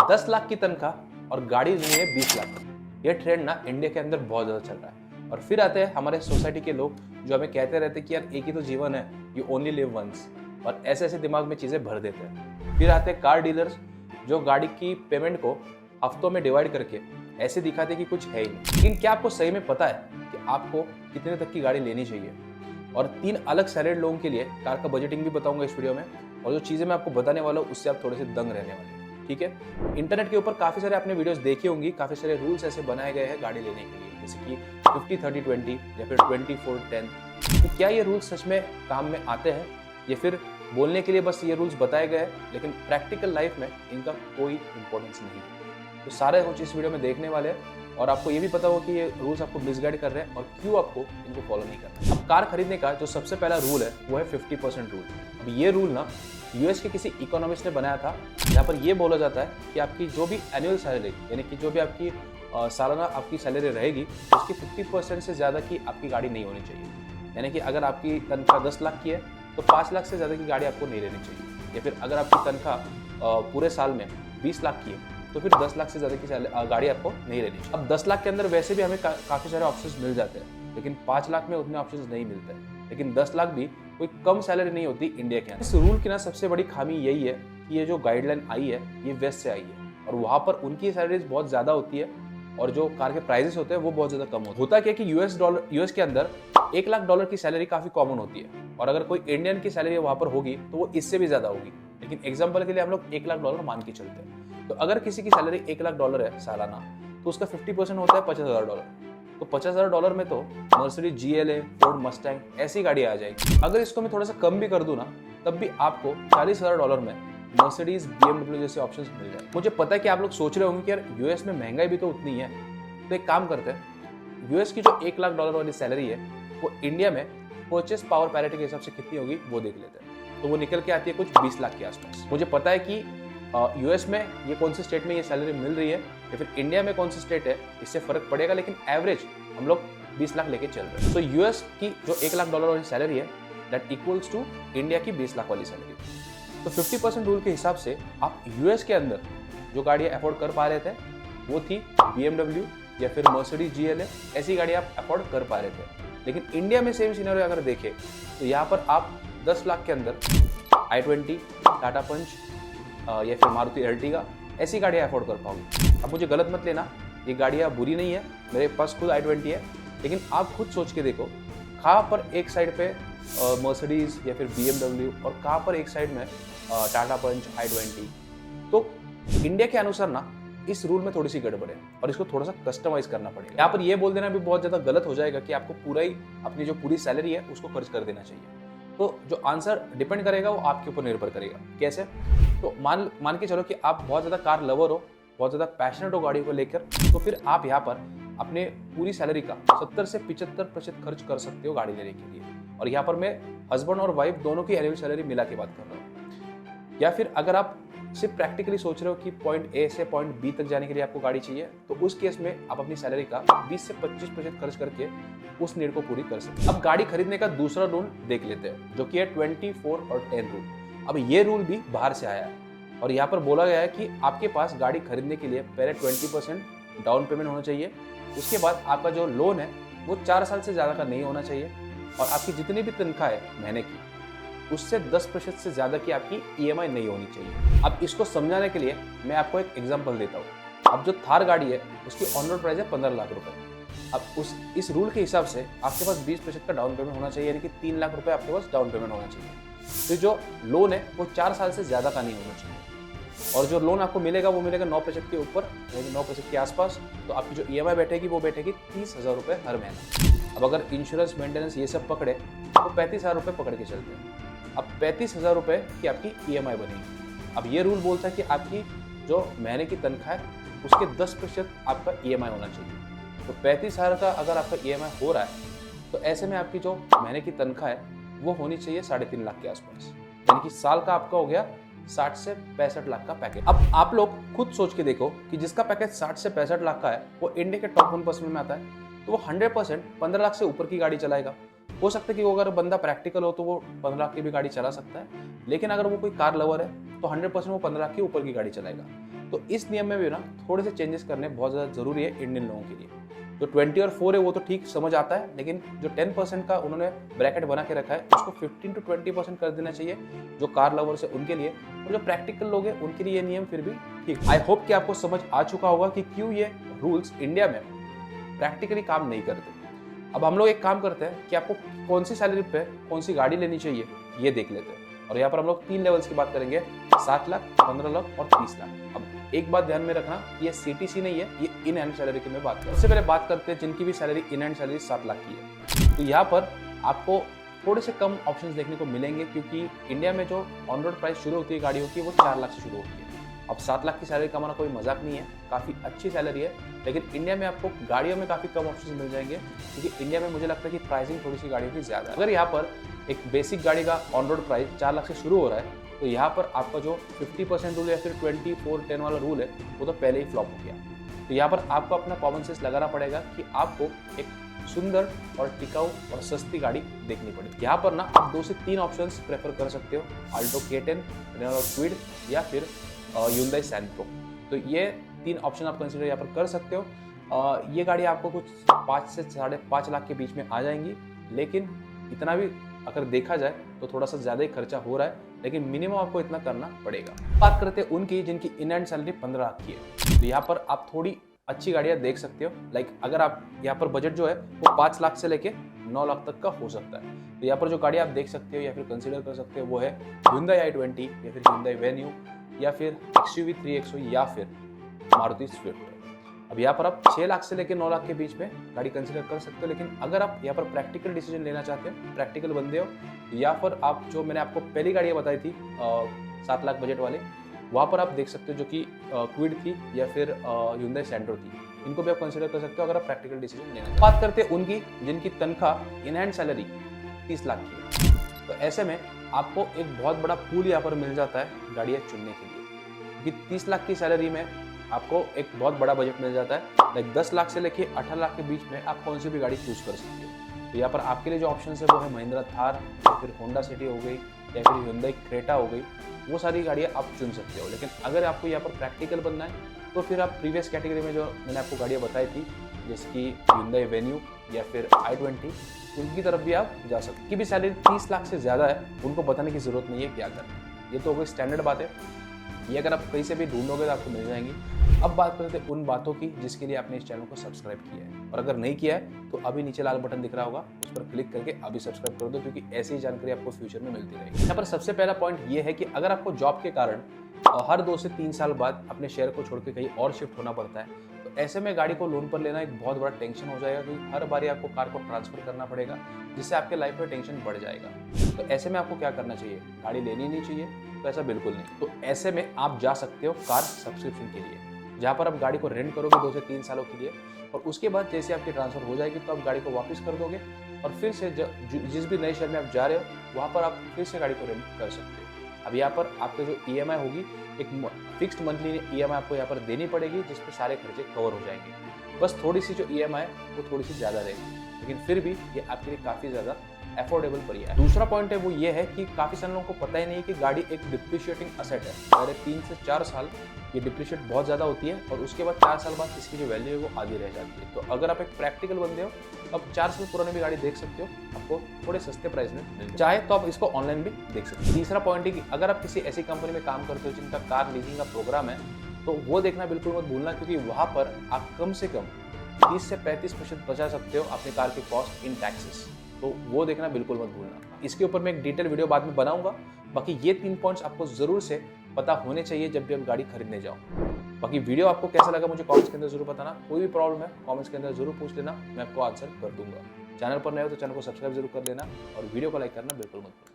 10 लाख की तनख्वाह और गाड़ी लेनी है 20 लाख। ये ट्रेंड ना इंडिया के अंदर बहुत ज़्यादा चल रहा है। और फिर आते हैं हमारे सोसाइटी के लोग जो हमें कहते रहते हैं कि यार एक ही तो जीवन है, यू ओनली लिव वंस, और ऐसे ऐसे दिमाग में चीज़ें भर देते हैं। फिर आते हैं कार डीलर्स जो गाड़ी की पेमेंट को हफ्तों में डिवाइड करके ऐसे दिखाते कि कुछ है ही नहीं। लेकिन क्या आपको सही में पता है कि आपको कितने तक की गाड़ी लेनी चाहिए? और 3 अलग सैलरीड लोगों के लिए कार का बजटिंग भी बताऊंगा इस वीडियो में। और जो चीज़ें मैं आपको बताने वाला हूँ उससे आप थोड़े से दंग रहने वाले हैं, ठीक है? इंटरनेट के ऊपर काफ़ी सारे आपने वीडियोस देखी होंगी, काफ़ी सारे रूल्स ऐसे बनाए गए हैं गाड़ी लेने के लिए, जैसे कि 50-30-20 या फिर 24-10। तो क्या ये रूल्स सच में काम में आते हैं या फिर बोलने के लिए बस ये रूल्स बताए गए हैं, लेकिन प्रैक्टिकल लाइफ में इनका कोई इंपॉर्टेंस नहीं है? तो सारे कुछ इस वीडियो में देखने वाले हैं और आपको ये भी पता हो कि ये रूल्स आपको मिसगाइड कर रहे हैं और क्यों आपको इनको फॉलो नहीं करना। अब कार खरीदने का जो सबसे पहला रूल है वो है 50% रूल। अब ये रूल ना यूएस के किसी इकोनॉमिस्ट ने बनाया था, जहाँ पर ये बोला जाता है कि आपकी जो भी एनुअल सैलरी यानी कि जो भी आपकी सालाना आपकी सैलरी रहेगी उसकी 50% से ज़्यादा की आपकी गाड़ी नहीं होनी चाहिए। यानी कि अगर आपकी तनख्वाह 10 लाख की है तो 5 लाख से ज़्यादा की गाड़ी आपको नहीं लेनी चाहिए। या फिर अगर आपकी तनख्वाह पूरे साल में 20 लाख की है तो फिर 10 लाख से ज़्यादा की गाड़ी आपको नहीं लेनी चाहिए। अब 10 लाख के अंदर वैसे भी हमें काफ़ी सारे ऑप्शंस मिल जाते हैं, लेकिन 5 लाख में उतने ऑप्शंस नहीं मिलते हैं। लेकिन 10 लाख भी कोई कम सैलरी नहीं होती इंडिया के अंदर। इस रूल की ना सबसे बड़ी खामी यही है कि ये जो गाइडलाइन आई है ये वेस्ट से आई है और वहाँ पर उनकी सैलरीज बहुत ज़्यादा होती है और जो कार के प्राइजेस होते हैं वो बहुत ज़्यादा कम होता है क्या कि यूएस के अंदर $1 लाख की सैलरी काफ़ी कॉमन होती है और अगर कोई इंडियन की सैलरी वहाँ पर होगी तो वो इससे भी ज़्यादा होगी। लेकिन एग्जाम्पल के लिए हम लोग $1 लाख मान के चलते हैं। तो अगर किसी की सैलरी $1 लाख है सालाना तो उसका 50% होता है $50,000। तो $50,000 में तो मर्सिडीज GLA, फोर्ड मस्टैंग ऐसी गाड़ी आ जाएगी। अगर इसको मैं थोड़ा सा कम भी कर दूं ना तब भी आपको $40,000 में मर्सिडीज BMW जैसे ऑप्शंस मिल जाए। मुझे पता है कि आप लोग सोच रहे होंगे कि यार यूएस में महंगाई भी तो उतनी ही है, तो एक काम करते हैं, यूएस की जो $1 लाख वाली सैलरी है वो इंडिया में परचेस पावर पैरिटी के हिसाब से कितनी होगी वो देख लेते हैं। तो वो निकल के आती है कुछ 20 लाख के आसपास। मुझे पता है कि यूएस में ये कौन से स्टेट में ये सैलरी मिल रही है या फिर इंडिया में कौन सा स्टेट है इससे फर्क पड़ेगा, लेकिन एवरेज हम लोग 20 लाख लेके चल रहे हैं। तो यूएस की जो $1 लाख वाली सैलरी है दैट इक्वल्स टू इंडिया की 20 लाख वाली सैलरी। तो 50% रूल के हिसाब से आप यूएस के अंदर जो गाड़ियाँ अफोर्ड कर पा रहे थे वो थी BMW या फिर मर्सिडीज GLA, ऐसी गाड़ी आप अफोर्ड कर पा रहे थे। लेकिन इंडिया में सेम सिनेरियो अगर देखें तो यहाँ पर आप 10 लाख के अंदर i20, टाटा पंच या फिर मारुति अर्टिगा ऐसी गाड़ियाँ अफोर्ड कर पाओगे। अब मुझे गलत मत लेना, ये गाड़ियाँ बुरी नहीं है, मेरे पास खुद i20 है, लेकिन आप खुद सोच के देखो कहाँ पर एक साइड पे मर्सिडीज या फिर BMW और कहाँ पर एक साइड में टाटा पंच i20। तो इंडिया के अनुसार ना इस रूल में थोड़ी सी गड़बड़ है और इसको थोड़ा सा कस्टमाइज करना पड़ेगा। यहाँ पर ये बोल देना भी बहुत ज़्यादा गलत हो जाएगा कि आपको पूरा ही अपनी जो पूरी सैलरी है उसको खर्च कर देना चाहिए। तो जो आंसर डिपेंड करेगा वो आपके ऊपर निर्भर करेगा। कैसे? तो मान के चलो कि आप बहुत ज़्यादा कार लवर हो, बहुत ज़्यादा पैशनेट हो गाड़ी को लेकर, तो फिर आप यहाँ पर अपने पूरी सैलरी का 70 से 75% खर्च कर सकते हो गाड़ी लेने के लिए। और यहाँ पर मैं हस्बैंड और वाइफ दोनों की एनुअल सैलरी मिला के बात कर रहा हूँ। या फिर अगर आप सिर्फ प्रैक्टिकली सोच रहे हो कि पॉइंट A से पॉइंट B तक जाने के लिए आपको गाड़ी चाहिए, तो उस केस में आप अपनी सैलरी का 20 से 25% खर्च करके उस नीड को पूरी कर सकते हैं। अब गाड़ी खरीदने का दूसरा रूल देख लेते हैं जो कि है 24 और 10 रूल। अब ये रूल भी बाहर से आया है और यहाँ पर बोला गया है कि आपके पास गाड़ी खरीदने के लिए पहले 20% डाउन पेमेंट होना चाहिए। उसके बाद आपका जो लोन है वो 4 साल से ज़्यादा का नहीं होना चाहिए और आपकी जितनी भी तनख्वाह है महीने की उससे 10% से ज़्यादा की आपकी EMI नहीं होनी चाहिए। अब इसको समझाने के लिए मैं आपको एक एग्जांपल देता हूँ। अब जो थार गाड़ी है उसकी ऑन रोड प्राइस है 15 लाख रुपए। अब इस रूल के हिसाब से आपके पास 20% का डाउन पेमेंट होना चाहिए, यानी कि 3 लाख रुपए आपके पास डाउन पेमेंट होना चाहिए। तो जो लोन है वो 4 साल से ज़्यादा का नहीं होना चाहिए और जो लोन आपको मिलेगा वो मिलेगा 9% के ऊपर, यानी 9% के आसपास। तो आपकी जो EMI बैठेगी वो बैठेगी 30,000 रुपये हर महीना। अब अगर इंश्योरेंस, मेंटेनेंस ये सब पकड़े तो 35,000 रुपये पकड़ के चलते हैं। अब 35,000 रुपये की आपकी EMI बनेगी। अब ये रूल बोलता है कि आपकी जो महीने की तनख्वाह है उसके 10% आपका EMI होना चाहिए। तो 35,000 का अगर आपका EMI हो रहा है तो ऐसे में आपकी जो महीने की तनख्वाह है वो होनी चाहिए 3.5 लाख के आसपास, यानी कि साल का आपका हो गया 60 से 65 लाख का पैकेज। अब आप लोग खुद सोच के देखो कि जिसका पैकेज 60 से 65 लाख का है वो इंडिया के टॉप 1% में आता है, तो वो 100% 15 लाख से ऊपर की गाड़ी चलाएगा। हो सकता है कि वो अगर बंदा प्रैक्टिकल हो तो वो 15 लाख की भी गाड़ी चला सकता है, लेकिन अगर वो कोई कार लवर है तो 100% वो 15 लाख के ऊपर की गाड़ी चलाएगा। तो इस नियम में भी ना थोड़े से चेंजेस करने बहुत ज़्यादा ज़रूरी है इंडियन लोगों के लिए। जो 20 और 4 है वो तो ठीक समझ आता है, लेकिन जो 10% का उन्होंने ब्रैकेट बना के रखा है उसको 15 to 20% कर देना चाहिए जो कार लवर्स है उनके लिए, और जो प्रैक्टिकल लोग हैं उनके लिए ये नियम फिर भी ठीक। आई होप कि आपको समझ आ चुका होगा कि क्यों ये रूल्स इंडिया में प्रैक्टिकली काम नहीं करते। अब हम लोग एक काम करते हैं कि आपको कौन सी सैलरी पे कौन सी गाड़ी लेनी चाहिए ये देख लेते हैं। और यहाँ पर हम लोग 3 लेवल्स की बात करेंगे, 7 लाख, 15 लाख और 30 लाख। अब एक बात ध्यान में रखना, ये CTC नहीं है, ये इन हैंड सैलरी की मैं बात कर रहा हूँ। सबसे पहले बात करते हैं जिनकी भी salary in hand salary 7 lakh की है। तो यहाँ पर आपको थोड़े से कम ऑप्शंस देखने को मिलेंगे, क्योंकि इंडिया में जो ऑन रोड प्राइस शुरू होती है गाड़ियों की वो 4 लाख से शुरू होती है। अब 7 लाख की सैलरी कमाना कोई मजाक नहीं है, काफ़ी अच्छी सैलरी है, लेकिन इंडिया में आपको गाड़ियों में काफ़ी कम ऑप्शन मिल जाएंगे, क्योंकि इंडिया में मुझे लगता है कि प्राइसिंग थोड़ी सी गाड़ियों की ज़्यादा है। अगर यहाँ पर एक बेसिक गाड़ी का ऑन रोड प्राइस 4 लाख से शुरू हो रहा है, तो यहाँ पर आपका जो 50% रूल या फिर 24-10 वाला रूल है वो तो पहले ही फ्लॉप हो गया। तो यहाँ पर आपको अपना कॉमन सेंस लगाना पड़ेगा कि आपको एक सुंदर और टिकाऊ और सस्ती गाड़ी देखनी पड़ेगी। यहाँ पर ना आप 2 से 3 ऑप्शंस प्रेफर कर सकते हो, अल्टो K10, रेनॉल्ट क्विड या फिर Hyundai सैंट्रो। तो ये 3 ऑप्शन आप कंसीडर यहाँ पर कर सकते हो। ये गाड़ी आपको कुछ 5 से 5.5 लाख के बीच में आ जाएंगी, लेकिन इतना भी अगर देखा जाए तो थोड़ा सा ज़्यादा ही खर्चा हो रहा है, लेकिन मिनिमम आपको इतना करना पड़ेगा। बात करते हैं उनकी जिनकी इन हैंड सैलरी 15 लाख की है। तो यहाँ पर आप थोड़ी अच्छी गाड़ियाँ देख सकते हो। लाइक अगर आप यहाँ पर बजट जो है वो 5 लाख से लेके 9 लाख तक का हो सकता है। तो यहाँ पर जो गाड़ी आप देख सकते हो या फिर कंसीडर कर सकते हो वो है Hyundai i20 या फिर Hyundai Venue या फिर XUV 3XO या फिर मारुति स्विफ्ट। अब यहाँ पर आप 6 लाख से लेकर 9 लाख के बीच में गाड़ी कंसीडर कर सकते हो, लेकिन अगर आप यहाँ पर प्रैक्टिकल डिसीजन लेना चाहते हो, प्रैक्टिकल बंदे हो, या फिर आप जो मैंने आपको पहली गाड़ी बताई थी 7 लाख बजट वाले, वहाँ पर आप देख सकते हो जो कि क्विड थी या फिर Hyundai सैंट्रो थी, इनको भी आप कंसीडर कर सकते हो अगर आप प्रैक्टिकल डिसीजन लेना चाहते हो। बात करते हैं उनकी जिनकी तनख्वाह इन हैंड सैलरी 30 लाख की है। तो ऐसे में आपको एक बहुत बड़ा पूल यहाँ पर मिल जाता है गाड़ियाँ चुनने के लिए, क्योंकि 30 लाख की सैलरी में आपको एक बहुत बड़ा बजट मिल जाता है। लाइक 10 लाख से लेके 18 लाख के बीच में आप कौन सी भी गाड़ी चूज कर सकते हो। तो यहाँ पर आपके लिए जो ऑप्शन है वो है महिंद्रा थार या फिर होंडा सिटी हो गई या फिर Hyundai क्रेटा हो गई, वो सारी गाड़ियाँ आप चुन सकते हो। लेकिन अगर आपको यहाँ पर प्रैक्टिकल बनना है तो फिर आप प्रीवियस कैटेगरी में जो मैंने आपको गाड़ियाँ बताई थी, जैसे कि Hyundai Venue या फिर i20, उनकी तरफ भी आप जा सकते हो। की भी सैलरी 30 लाख से ज़्यादा है, उनको बताने की ज़रूरत नहीं है क्या करना, ये तो हो गई स्टैंडर्ड बात है। ये अगर आप कहीं से भी ढूंढोगे तो आपको मिल जाएंगी। अब बात करते हैं उन बातों की जिसके लिए आपने इस चैनल को सब्सक्राइब किया है, और अगर नहीं किया है तो अभी नीचे लाल बटन दिख रहा होगा, उस पर क्लिक करके अभी सब्सक्राइब कर दो, क्योंकि ऐसी ही जानकारी आपको फ्यूचर में मिलती रहेगी। यहाँ पर सबसे पहला पॉइंट ये है कि अगर आपको जॉब के कारण हर 2 से 3 साल बाद अपने शहर को छोड़ के कहीं और शिफ्ट होना पड़ता है, तो ऐसे में गाड़ी को लोन पर लेना एक बहुत बड़ा टेंशन हो जाएगा, क्योंकि हर बारी आपको कार को ट्रांसफर करना पड़ेगा, जिससे आपके लाइफ में टेंशन बढ़ जाएगा। तो ऐसे में आपको क्या करना चाहिए, गाड़ी लेनी नहीं चाहिए? तो ऐसा बिल्कुल नहीं। तो ऐसे में आप जा सकते हो कार सब्सक्रिप्शन के लिए, जहाँ पर आप गाड़ी को रेंट करोगे 2 से 3 सालों के लिए, और उसके बाद जैसे आपकी ट्रांसफर हो जाएगी तो आप गाड़ी को वापस कर दोगे, और फिर से जिस भी नए शहर में आप जा रहे हो वहाँ पर आप फिर से गाड़ी को रेंट कर सकते हो। अब यहाँ पर आपकी जो EMI होगी, एक फिक्स्ड मंथली EMI आपको यहाँ पर देनी पड़ेगी, जिस पे सारे खर्चे कवर हो जाएंगे। बस थोड़ी सी जो EMI है वो थोड़ी सी ज़्यादा रहेगी, लेकिन फिर भी ये आपके लिए काफ़ी ज़्यादा अफोर्डेबल पड़ेगा। दूसरा पॉइंट है वो ये है कि काफ़ी सारे लोगों को पता ही नहीं है कि गाड़ी एक डिप्रिशिएटिंग असेट है। पहले 3 से 4 साल ये डिप्रिशिएट बहुत ज़्यादा होती है, और उसके बाद 4 साल बाद इसकी जो वैल्यू है वो आधी रह जाती है। तो अगर आप एक प्रैक्टिकल बंदे हो तो आप 4 साल पुरानी भी गाड़ी देख सकते हो, आपको थोड़े सस्ते प्राइस में मिल चाहे तो आप इसको ऑनलाइन भी देख सकते हो। तीसरा पॉइंट है कि अगर आप किसी ऐसी कंपनी में काम करते हो जिनका कार लीजिंग का प्रोग्राम है, तो वो देखना बिल्कुल मत भूलना, क्योंकि वहाँ पर आप कम से कम 30 से 35% बचा सकते हो अपने कार की कॉस्ट इन टैक्सेस। तो वो देखना बिल्कुल मत भूलना। इसके ऊपर मैं एक डिटेल वीडियो बाद में बनाऊंगा। बाकी ये 3 पॉइंट्स आपको जरूर से पता होने चाहिए जब भी आप गाड़ी खरीदने जाओ। बाकी वीडियो आपको कैसा लगा मुझे कमेंट्स के अंदर जरूर बताना। कोई भी प्रॉब्लम है कमेंट्स के अंदर जरूर पूछ लेना, मैं आपको आंसर कर दूंगा। चैनल पर नए हो तो चैनल को सब्सक्राइब जरूर कर लेना, और वीडियो को लाइक करना बिल्कुल मत भूलना।